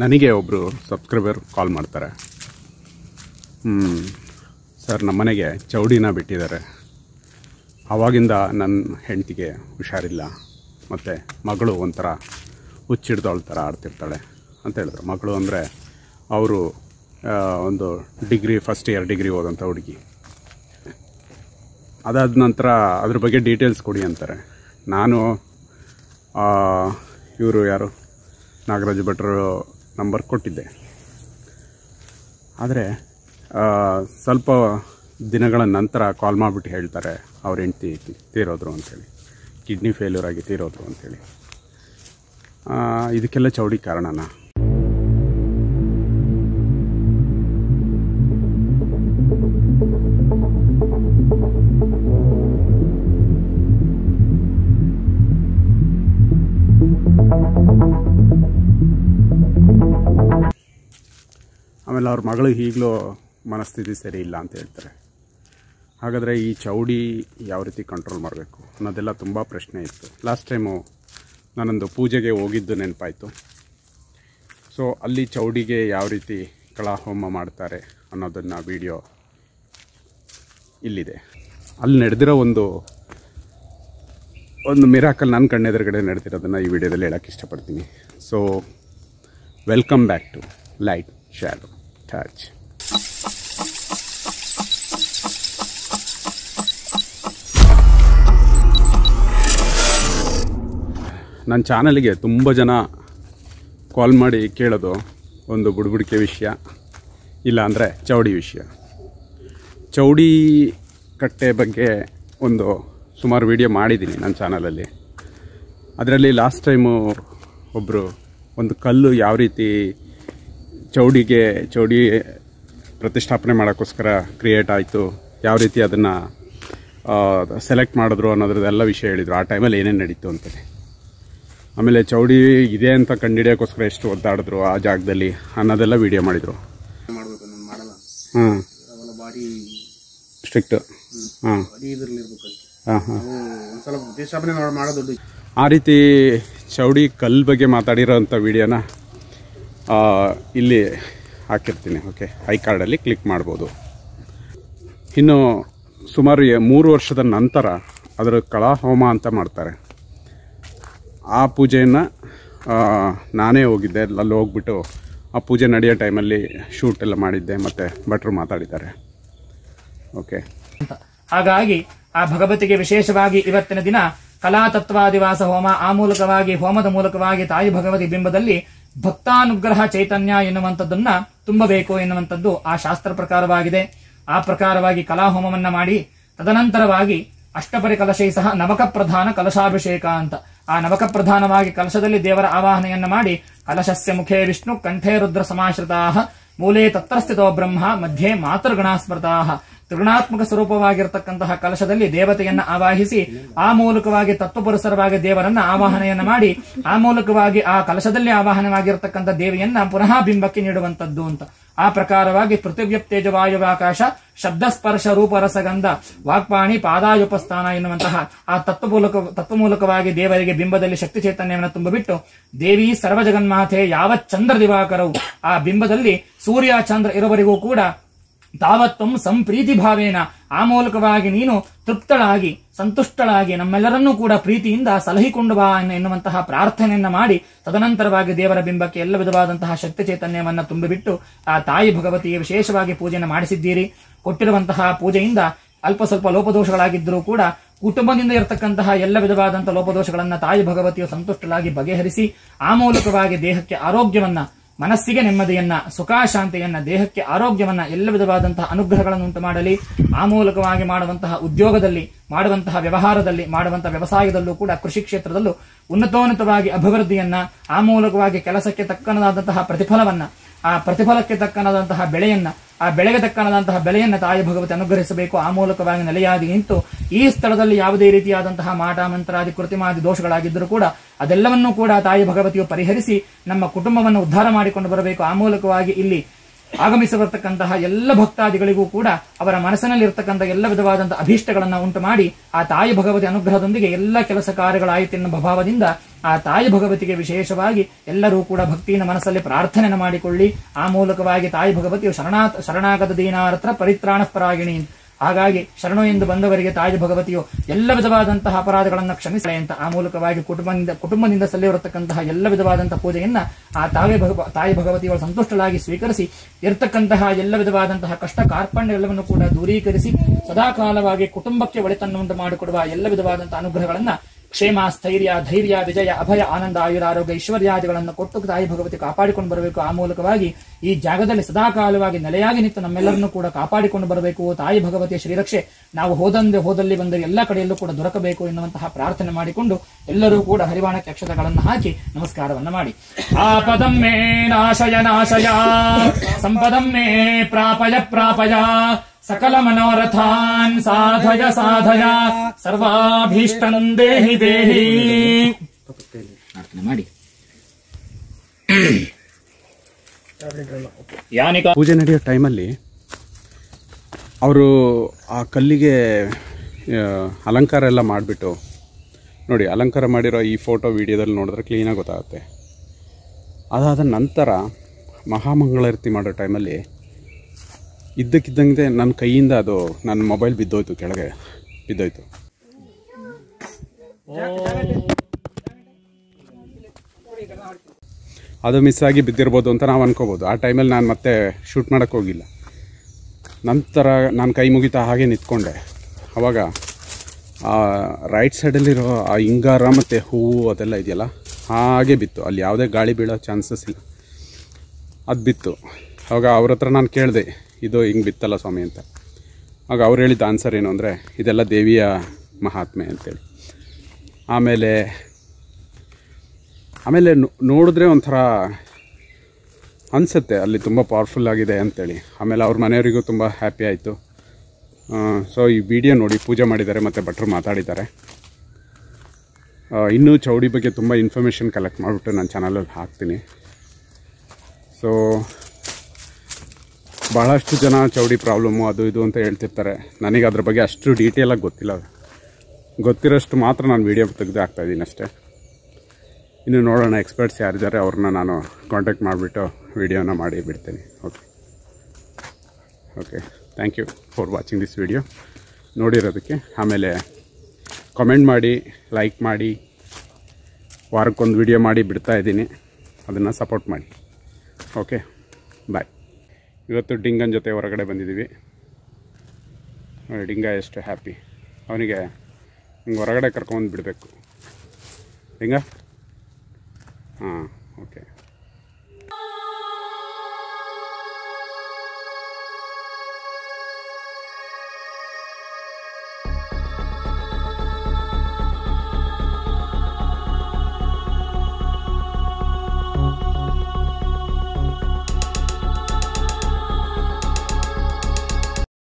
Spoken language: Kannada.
ನನಗೆ ಒಬ್ಬರು ಸಬ್ಸ್ಕ್ರೈಬರ್ ಕಾಲ್ ಮಾಡ್ತಾರೆ. ಸರ್ ನಮ್ಮನೆಗೆ ಚೌಡಿನ ಬಿಟ್ಟಿದ್ದಾರೆ. ಆವಾಗಿಂದ ನನ್ನ ಹೆಂಡತಿಗೆ ಹುಷಾರಿಲ್ಲ, ಮತ್ತು ಮಗಳು ಒಂಥರ ಹುಚ್ಚಿಡ್ದವಳ ಥರ ಆಡ್ತಿರ್ತಾಳೆ ಅಂತ ಹೇಳಿದ್ರು. ಮಗಳು ಅಂದರೆ ಅವರು ಒಂದು ಫಸ್ಟ್ ಇಯರ್ ಡಿಗ್ರಿ ಓದಂಥ ಹುಡುಗಿ. ಅದಾದ ನಂತರ ಅದ್ರ ಬಗ್ಗೆ ಡೀಟೇಲ್ಸ್ ಕೊಡಿ ಅಂತಾರೆ. ನಾನು ಇವರು ಯಾರು ನಾಗರಾಜ ಭಟ್ರು ನಂಬರ್ ಕೊಟ್ಟಿದ್ದೆ. ಆದರೆ ಸ್ವಲ್ಪ ದಿನಗಳ ನಂತರ ಕಾಲ್ ಮಾಡಿಬಿಟ್ಟು ಹೇಳ್ತಾರೆ ಅವ್ರ ಹೆಂಡ್ತಿ ತೀರೋದ್ರು ಅಂಥೇಳಿ, ಕಿಡ್ನಿ ಫೇಲ್ಯೂರ್ ಆಗಿ ತೀರೋದ್ರು ಅಂಥೇಳಿ. ಇದಕ್ಕೆಲ್ಲ ಚೌಡಿ ಕಾರಣನಾ? ಆಮೇಲೆ ಅವ್ರ ಮಗಳು ಈಗಲೂ ಮನಸ್ಥಿತಿ ಸರಿ ಇಲ್ಲ ಅಂತ ಹೇಳ್ತಾರೆ. ಹಾಗಾದರೆ ಈ ಚೌಡಿ ಯಾವ ರೀತಿ ಕಂಟ್ರೋಲ್ ಮಾಡಬೇಕು ಅನ್ನೋದೆಲ್ಲ ತುಂಬ ಪ್ರಶ್ನೆ ಇತ್ತು. ಲಾಸ್ಟ್ ಟೈಮು ನಾನೊಂದು ಪೂಜೆಗೆ ಹೋಗಿದ್ದು ನೆನಪಾಯಿತು. ಸೊ ಅಲ್ಲಿ ಚೌಡಿಗೆ ಯಾವ ರೀತಿ ಕಳಹೋಮ ಮಾಡ್ತಾರೆ ಅನ್ನೋದನ್ನು ವಿಡಿಯೋ ಇಲ್ಲಿದೆ. ಅಲ್ಲಿ ನಡೆದಿರೋ ಒಂದು ಮಿರಾಕಲ್ ನನ್ನ ಕಣ್ಣೆದುರುಗಡೆ ನಡೆದಿರೋದನ್ನು ಈ ವಿಡಿಯೋದಲ್ಲಿ ಹೇಳೋಕ್ಕೆ ಇಷ್ಟಪಡ್ತೀನಿ. So welcome back to Light Shadow Touch. ನನ್ನ ಚಾನಲ್ಗೆ ತುಂಬ ಜನ ಕಾಲ್ ಮಾಡಿ ಕೇಳೋದು ಒಂದು ಬುಡ್ಬುಡಿಕೆ ವಿಷಯ, ಇಲ್ಲ ಅಂದರೆ ಚೌಡಿ ವಿಷಯ. ಚೌಡಿ ಕಟ್ಟೆ ಬಗ್ಗೆ ಸುಮಾರು ವಿಡಿಯೋ ಮಾಡಿದ್ದೀನಿ ನನ್ನ ಚಾನಲಲ್ಲಿ. ಅದರಲ್ಲಿ ಲಾಸ್ಟ್ ಟೈಮು ಒಬ್ಬರು ಒಂದು ಕಲ್ಲು ಯಾವ ರೀತಿ ಚೌಡಿ ಪ್ರತಿಷ್ಠಾಪನೆ ಮಾಡೋಕ್ಕೋಸ್ಕರ ಕ್ರಿಯೇಟ್ ಆಯಿತು, ಯಾವ ರೀತಿ ಅದನ್ನು ಸೆಲೆಕ್ಟ್ ಮಾಡಿದ್ರು ಅನ್ನೋದ್ರದ್ದೆಲ್ಲ ವಿಷಯ ಹೇಳಿದರು. ಆ ಟೈಮಲ್ಲಿ ಏನೇನು ನಡೀತು ಅಂತಲೇ. ಆಮೇಲೆ ಚೌಡಿ ಇದೆ ಅಂತ ಕಂಡುಹಿಡಿಯೋಕ್ಕೋಸ್ಕರ ಎಷ್ಟು ಒದ್ದಾಡಿದ್ರು ಆ ಜಾಗದಲ್ಲಿ ಅನ್ನೋದೆಲ್ಲ ವಿಡಿಯೋ ಮಾಡಿದರು. ಸ್ಟ್ರಿಕ್ಟ್. ಆ ರೀತಿ ಚೌಡಿ ಕಲ್ಲು ಬಗ್ಗೆ ಮಾತಾಡಿರೋಂಥ ವಿಡಿಯೋನ ಇಲ್ಲಿ ಹಾಕಿರ್ತೀನಿ. ಓಕೆ, ಐ ಕಾರ್ಡಲ್ಲಿ ಕ್ಲಿಕ್ ಮಾಡ್ಬೋದು. ಇನ್ನು ಸುಮಾರು 3 ವರ್ಷದ ನಂತರ ಅದರ ಕಳಹೋಮ ಅಂತ ಮಾಡ್ತಾರೆ. ಆ ಪೂಜೆಯನ್ನು ನಾನೇ ಹೋಗಿದ್ದೆ. ಅಲ್ಲಿ ಹೋಗ್ಬಿಟ್ಟು ಆ ಪೂಜೆ ನಡೆಯೋ ಟೈಮಲ್ಲಿ ಶೂಟ್ ಎಲ್ಲ ಮಾಡಿದ್ದೆ, ಮತ್ತು ಭಟ್ರು ಮಾತಾಡಿದ್ದಾರೆ. ಓಕೆ, ಹಾಗಾಗಿ ಆ ಭಗವತಿಗೆ ವಿಶೇಷವಾಗಿ ಇವತ್ತಿನ ದಿನ ಕಲಾತತ್ವಾದಿವಾಸ ಹೋಮ, ಆ ಮೂಲಕವಾಗಿ ಹೋಮದ ಮೂಲಕವಾಗಿ ತಾಯಿ ಭಗವತಿ ಬಿಂಬದಲ್ಲಿ ಭಕ್ತಾನುಗ್ರಹ ಚೈತನ್ಯ ಎನ್ನುವಂಥದ್ದನ್ನ ತುಂಬಬೇಕು ಎನ್ನುವಂಥದ್ದು ಆ ಶಾಸ್ತ್ರ ಪ್ರಕಾರವಾಗಿದೆ. ಆ ಪ್ರಕಾರವಾಗಿ ಕಲಾಹೋಮವನ್ನ ಮಾಡಿ ತದನಂತರವಾಗಿ ಅಷ್ಟಪರಿ ಕಲಶೈ ಸಹ ನವಕ ಪ್ರಧಾನ ಕಲಶಾಭಿಷೇಕ ಅಂತ ಆ ನವಕ ಪ್ರಧಾನವಾಗಿ ಕಲಶದಲ್ಲಿ ದೇವರ ಆವಾಹನೆಯನ್ನ ಮಾಡಿ ಕಲಶಸ್ಯ ಮುಖೇ ವಿಷ್ಣು ಕಂಠೇ ರುದ್ರ ಸಮಾಶ್ರಿತಾಃ ಮೂಲೆ ತತ್ರಸ್ಥಿತೋ ಬ್ರಹ್ಮ ಮಧ್ಯೆ ಮಾತೃಗಣಾಸ್ಮೃತಾಃ. ತ್ರಿಗುಣಾತ್ಮಕ ಸ್ವರೂಪವಾಗಿರತಕ್ಕಂತಹ ಕಲಶದಲ್ಲಿ ದೇವತೆಯನ್ನ ಆವಾಹಿಸಿ ಆ ಮೂಲಕವಾಗಿ ತತ್ವಪುರಸರವಾಗಿ ದೇವರನ್ನ ಆವಾಹನೆಯನ್ನ ಮಾಡಿ ಆ ಮೂಲಕವಾಗಿ ಆ ಕಲಶದಲ್ಲಿ ಆವಾಹನವಾಗಿರತಕ್ಕಂಥ ದೇವಿಯನ್ನ ಪುನಃ ಬಿಂಬಕ್ಕೆ ನೀಡುವಂತದ್ದು ಅಂತ. ಆ ಪ್ರಕಾರವಾಗಿ ಪೃಥಿವ್ಯಪ್ತೇಜ ವಾಯುವಾಕಾಶ ಶಬ್ದಸ್ಪರ್ಶ ರೂಪರಸಗಂಧ ವಾಕ್ಪಾಣಿ ಪಾದಾಯುಪಸ್ಥಾನ ಎನ್ನುವಂತಹ ಆ ತತ್ವಮೂಲಕವಾಗಿ ದೇವರಿಗೆ ಬಿಂಬದಲ್ಲಿ ಶಕ್ತಿ ಚೈತನ್ಯವನ್ನು ತುಂಬಿಬಿಟ್ಟು ದೇವಿ ಸರ್ವಜಗನ್ಮಾತೆ ಯಾವ ಚಂದ್ರ ದಿವಾಕರವು ಆ ಬಿಂಬದಲ್ಲಿ ಸೂರ್ಯ ಚಂದ್ರ ಇರುವವರೆಗೂ ಕೂಡ ತಾವತ್ವಂ ಸಂಪ್ರೀತಿ ಭಾವೇನ ಆ ಮೂಲಕವಾಗಿ ನೀನು ತೃಪ್ತಳಾಗಿ ಸಂತುಷ್ಟಳಾಗಿ ನಮ್ಮೆಲ್ಲರನ್ನೂ ಕೂಡ ಪ್ರೀತಿಯಿಂದ ಸಲಹಿಕೊಂಡು ಬಾ ಎನ್ನುವಂತಹ ಪ್ರಾರ್ಥನೆಯನ್ನ ಮಾಡಿ ತದನಂತರವಾಗಿ ದೇವರ ಬಿಂಬಕ್ಕೆ ಎಲ್ಲ ವಿಧವಾದಂತಹ ಶಕ್ತಿ ಚೈತನ್ಯವನ್ನ ತುಂಬಿಬಿಟ್ಟು ಆ ತಾಯಿ ಭಗವತಿಯ ವಿಶೇಷವಾಗಿ ಪೂಜೆಯನ್ನು ಮಾಡಿಸಿದ್ದೀರಿ. ಕೊಟ್ಟಿರುವಂತಹ ಪೂಜೆಯಿಂದ ಅಲ್ಪ ಸ್ವಲ್ಪ ಲೋಪದೋಷಗಳಾಗಿದ್ದರೂ ಕೂಡ ಕುಟುಂಬದಿಂದ ಇರತಕ್ಕಂತಹ ಎಲ್ಲ ವಿಧವಾದಂತಹ ಲೋಪದೋಷಗಳನ್ನ ತಾಯಿ ಭಗವತಿಯು ಸಂತುಷ್ಟಳಾಗಿ ಬಗೆಹರಿಸಿ ಆ ಮೂಲಕವಾಗಿ ದೇಹಕ್ಕೆ ಆರೋಗ್ಯವನ್ನ, ಮನಸ್ಸಿಗೆ ನೆಮ್ಮದಿಯನ್ನ, ಸುಖಾಶಾಂತಿಯನ್ನ, ದೇಹಕ್ಕೆ ಆರೋಗ್ಯವನ್ನ, ಎಲ್ಲ ವಿಧವಾದಂತಹ ಅನುಗ್ರಹಗಳನ್ನು ಉಂಟು ಮಾಡಲಿ. ಆ ಮೂಲಕವಾಗಿ ಮಾಡುವಂತಹ ಉದ್ಯೋಗದಲ್ಲಿ, ಮಾಡುವಂತಹ ವ್ಯವಹಾರದಲ್ಲಿ, ಮಾಡುವಂತಹ ವ್ಯವಸಾಯದಲ್ಲೂ ಕೂಡ, ಕೃಷಿ ಕ್ಷೇತ್ರದಲ್ಲೂ ಉನ್ನತೋನ್ನತವಾಗಿ ಅಭಿವೃದ್ಧಿಯನ್ನ, ಆ ಮೂಲಕವಾಗಿ ಕೆಲಸಕ್ಕೆ ತಕ್ಕನಾದಂತಹ ಪ್ರತಿಫಲವನ್ನ, ಆ ಪ್ರತಿಫಲಕ್ಕೆ ತಕ್ಕನಾದಂತಹ ಬೆಳೆಯನ್ನ, ಆ ಬೆಳೆಗೆ ತಕ್ಕನಾದಂತಹ ಬೆಲೆಯನ್ನ ತಾಯಿ ಭಗವತಿ ಅನುಗ್ರಹಿಸಬೇಕು. ಆ ಮೂಲಕವಾಗಿ ನೆಲೆಯಾಗಿ ನಿಂತು ಈ ಸ್ಥಳದಲ್ಲಿ ಯಾವುದೇ ರೀತಿಯಾದಂತಹ ಮಾಟ ಮಂತ್ರಾದಿ ಕೃತಿಮಾದಿ ದೋಷಗಳಾಗಿದ್ದರೂ ಕೂಡ ಅದೆಲ್ಲವನ್ನೂ ಕೂಡ ತಾಯಿ ಭಗವತಿಯು ಪರಿಹರಿಸಿ ನಮ್ಮ ಕುಟುಂಬವನ್ನು ಉದ್ಧಾರ ಮಾಡಿಕೊಂಡು ಬರಬೇಕು. ಆ ಮೂಲಕವಾಗಿ ಇಲ್ಲಿ ಆಗಮಿಸಬರ್ತಕ್ಕಂತಹ ಎಲ್ಲ ಭಕ್ತಾದಿಗಳಿಗೂ ಕೂಡ ಅವರ ಮನಸ್ಸಿನಲ್ಲಿ ಇರತಕ್ಕಂತಹ ಎಲ್ಲ ವಿಧವಾದಂತಹ ಅಭೀಷ್ಟಗಳನ್ನ ಉಂಟು ಮಾಡಿ ಆ ತಾಯಿ ಭಗವತಿ ಅನುಗ್ರಹದೊಂದಿಗೆ ಎಲ್ಲ ಕೆಲಸ ಕಾರ್ಯಗಳಾಯಿತು ಎನ್ನುವ ಭಾವದಿಂದ ಆ ತಾಯಿ ಭಗವತಿಗೆ ವಿಶೇಷವಾಗಿ ಎಲ್ಲರೂ ಕೂಡ ಭಕ್ತಿಯಿಂದ ಮನಸ್ಸಲ್ಲಿ ಪ್ರಾರ್ಥನೆ ಮಾಡಿಕೊಳ್ಳಿ. ಆ ಮೂಲಕವಾಗಿ ತಾಯಿ ಭಗವತಿಯು ಶರಣಾಗತ ದೀನಾರ್ಥ ಪರಿತ್ರಾಣ ಪರಾಗಿಣಿ. ಹಾಗಾಗಿ ಶರಣು ಎಂದು ಬಂದವರಿಗೆ ತಾಯಿ ಭಗವತಿಯು ಎಲ್ಲ ವಿಧವಾದಂತಹ ಅಪರಾಧಗಳನ್ನು ಕ್ಷಮಿಸಲಿ ಅಂತ ಆ ಮೂಲಕವಾಗಿ ಕುಟುಂಬದಿಂದ ಸಲ್ಲಿರತಕ್ಕಂತಹ ಎಲ್ಲ ವಿಧವಾದಂತಹ ಪೂಜೆಯನ್ನ ಆ ತಾಯಿ ಭಗವತಿಯವರು ಸಂತುಷ್ಟಳಾಗಿ ಸ್ವೀಕರಿಸಿ ಇರತಕ್ಕಂತಹ ಎಲ್ಲ ವಿಧವಾದಂತಹ ಕಷ್ಟ ಕಾರ್ಪಣ್ಯಗಳನ್ನು ಕೂಡ ದೂರೀಕರಿಸಿ ಸದಾಕಾಲವಾಗಿ ಕುಟುಂಬಕ್ಕೆ ಒಳಿತನ್ನುಂಟು ಮಾಡಿಕೊಡುವ ಎಲ್ಲ ವಿಧವಾದಂತಹ ಅನುಗ್ರಹಗಳನ್ನ ಕ್ಷೇಮ, ಸ್ಥೈರ್ಯ, ಧೈರ್ಯ, ವಿಜಯ, ಅಭಯ, ಆನಂದ, ಆಯುರಾರೋಗ್ಯ, ಐಶ್ವರ್ಯಾದಿಗಳನ್ನು ಕೊಟ್ಟು ತಾಯಿ ಭಗವತಿ ಕಾಪಾಡಿಕೊಂಡು ಬರಬೇಕು. ಆ ಮೂಲಕವಾಗಿ ಈ ಜಾಗದಲ್ಲಿ ಸದಾಕಾಲವಾಗಿ ನೆಲೆಯಾಗಿ ನಿಂತು ನಮ್ಮೆಲ್ಲರನ್ನು ಕೂಡ ಕಾಪಾಡಿಕೊಂಡು ಬರಬೇಕು. ತಾಯಿ ಭಗವತಿಯ ಶ್ರೀರಕ್ಷೆ ನಾವು ಹೋದಲ್ಲಿ ಬಂದರೆ ಎಲ್ಲ ಕಡೆಯಲ್ಲೂ ಕೂಡ ದೊರಕಬೇಕು ಎನ್ನುವಂತಹ ಪ್ರಾರ್ಥನೆ ಮಾಡಿಕೊಂಡು ಎಲ್ಲರೂ ಕೂಡ ಹರಿವಾಣಕ್ಕೆ ಅಕ್ಷತಗಳನ್ನು ಹಾಕಿ ನಮಸ್ಕಾರವನ್ನ ಮಾಡಿ. ಆಪದಂ ಮೇ ನಾಶಯ ನಾಶಯ ಸಂಪದಂ ಮೇ ಪ್ರಾಪಯ ಸಕಲ ಮನೋರಥಾನ್ ಸಾಧಯ ಸಾಧಯ ಸರ್ವಾಭೀಷ್ಟಂ ದೇಹಿ ದೇಹಿ. ಪ್ರಾರ್ಥನೆ ಮಾಡಿ. ಪೂಜೆ ನಡೆಯೋ ಟೈಮಲ್ಲಿ ಅವರು ಆ ಕಲ್ಲಿಗೆ ಅಲಂಕಾರ ಎಲ್ಲ ಮಾಡಿಬಿಟ್ಟು ನೋಡಿ, ಅಲಂಕಾರ ಮಾಡಿರೋ ಈ ಫೋಟೋ ವಿಡಿಯೋದಲ್ಲಿ ನೋಡಿದ್ರೆ ಕ್ಲೀನಾಗಿ ಗೊತ್ತಾಗುತ್ತೆ. ಅದಾದ ನಂತರ ಮಹಾಮಂಗಳಾರತಿ ಮಾಡೋ ಟೈಮಲ್ಲಿ ಇದ್ದಕ್ಕಿದ್ದಂತೆ ನನ್ನ ಕೈಯಿಂದ ಅದು ನನ್ನ ಮೊಬೈಲ್ ಬಿದ್ದೋಯ್ತು, ಕೆಳಗೆ ಬಿದ್ದೋಯ್ತು. ಅದು ಮಿಸ್ ಆಗಿ ಬಿದ್ದಿರ್ಬೋದು ಅಂತ ನಾವು ಅನ್ಕೋಬೋದು. ಆ ಟೈಮಲ್ಲಿ ನಾನು ಮತ್ತೆ ಶೂಟ್ ಮಾಡೋಕ್ಕೆ ಹೋಗಿಲ್ಲ. ನಂತರ ನಾನು ಕೈ ಮುಗಿತಾ ಹಾಗೆ ನಿಂತ್ಕೊಂಡೆ. ಆವಾಗ ಆ ರೈಟ್ ಸೈಡಲ್ಲಿರೋ ಆ ಇಂಗಾರ ಮತ್ತು ಹೂವು ಅದೆಲ್ಲ ಇದೆಯಲ್ಲ ಹಾಗೆ ಬಿತ್ತು. ಅಲ್ಲಿ ಯಾವುದೇ ಗಾಳಿ ಬೀಳೋ ಚಾನ್ಸಸ್ ಇಲ್ಲ, ಅದು ಬಿತ್ತು. ಆವಾಗ ಅವ್ರ ಹತ್ರ ನಾನು ಕೇಳಿದೆ, ಇದು ಹಿಂಗೆ ಬಿತ್ತಲ್ಲ ಸ್ವಾಮಿ ಅಂತ. ಆಗ ಅವ್ರು ಹೇಳಿದ ಆನ್ಸರ್ ಏನು ಅಂದರೆ, ಇದೆಲ್ಲ ದೇವಿಯ ಮಹಾತ್ಮೆ ಅಂತೇಳಿ. ಆಮೇಲೆ ನೋಡಿದ್ರೆ ಒಂಥರ ಅನಿಸುತ್ತೆ ಅಲ್ಲಿ ತುಂಬ ಪವರ್ಫುಲ್ ಆಗಿದೆ ಅಂತೇಳಿ. ಆಮೇಲೆ ಅವ್ರ ಮನೆಯವರಿಗೂ ತುಂಬ ಹ್ಯಾಪಿ ಆಯಿತು. ಸೊ ಈ ವಿಡಿಯೋ ನೋಡಿ ಪೂಜೆ ಮಾಡಿದ್ದಾರೆ ಮತ್ತು ಭಟ್ರು ಮಾತಾಡಿದ್ದಾರೆ. ಇನ್ನೂ ಚೌಡಿ ಬಗ್ಗೆ ತುಂಬ ಇನ್ಫಾರ್ಮೇಷನ್ ಕಲೆಕ್ಟ್ ಮಾಡಿಬಿಟ್ಟು ನನ್ನ ಚಾನಲಲ್ಲಿ ಹಾಕ್ತೀನಿ. ಸೊ ಭಾಳಷ್ಟು ಜನ ಚೌಡಿ ಪ್ರಾಬ್ಲಮ್ಮು ಅದು ಇದು ಅಂತ ಹೇಳ್ತಿರ್ತಾರೆ. ನನಗೆ ಅದ್ರ ಬಗ್ಗೆ ಅಷ್ಟು ಡೀಟೇಲಾಗಿ ಗೊತ್ತಿಲ್ಲ. ಗೊತ್ತಿರೋಷ್ಟು ಮಾತ್ರ ನಾನು ವೀಡಿಯೋ ತೆಗೆದು ಹಾಕ್ತಾಯಿದ್ದೀನಿ ಅಷ್ಟೇ. ಇನ್ನು ನೋಡೋಣ, ಎಕ್ಸ್ಪರ್ಟ್ಸ್ ಯಾರಿದ್ದಾರೆ ಅವ್ರನ್ನ ನಾನು ಕಾಂಟ್ಯಾಕ್ಟ್ ಮಾಡಿಬಿಟ್ಟು ವೀಡಿಯೋನ ಮಾಡಿ ಬಿಡ್ತೀನಿ. Okay thank you for watching this video. ನೋಡಿರೋದಕ್ಕೆ. ಆಮೇಲೆ ಕಾಮೆಂಟ್ ಮಾಡಿ, ಲೈಕ್ ಮಾಡಿ, ವಾರಕ್ಕೊಂದು ವಿಡಿಯೋ ಮಾಡಿ ಬಿಡ್ತಾಯಿದ್ದೀನಿ, ಅದನ್ನು ಸಪೋರ್ಟ್ ಮಾಡಿ. Okay bye. ಇವತ್ತು ಡಿಂಗನ್ ಜೊತೆ ಹೊರಗಡೆ ಬಂದಿದ್ದೀವಿ. ಡಿಂಗ ಎಷ್ಟು ಹ್ಯಾಪಿ. ಅವನಿಗೆ ಹಿಂಗೆ ಹೊರಗಡೆ ಕರ್ಕೊಂಡು ಬಿಡಬೇಕು. ಡಿಂಗ ಹಾಂ ಓಕೆ.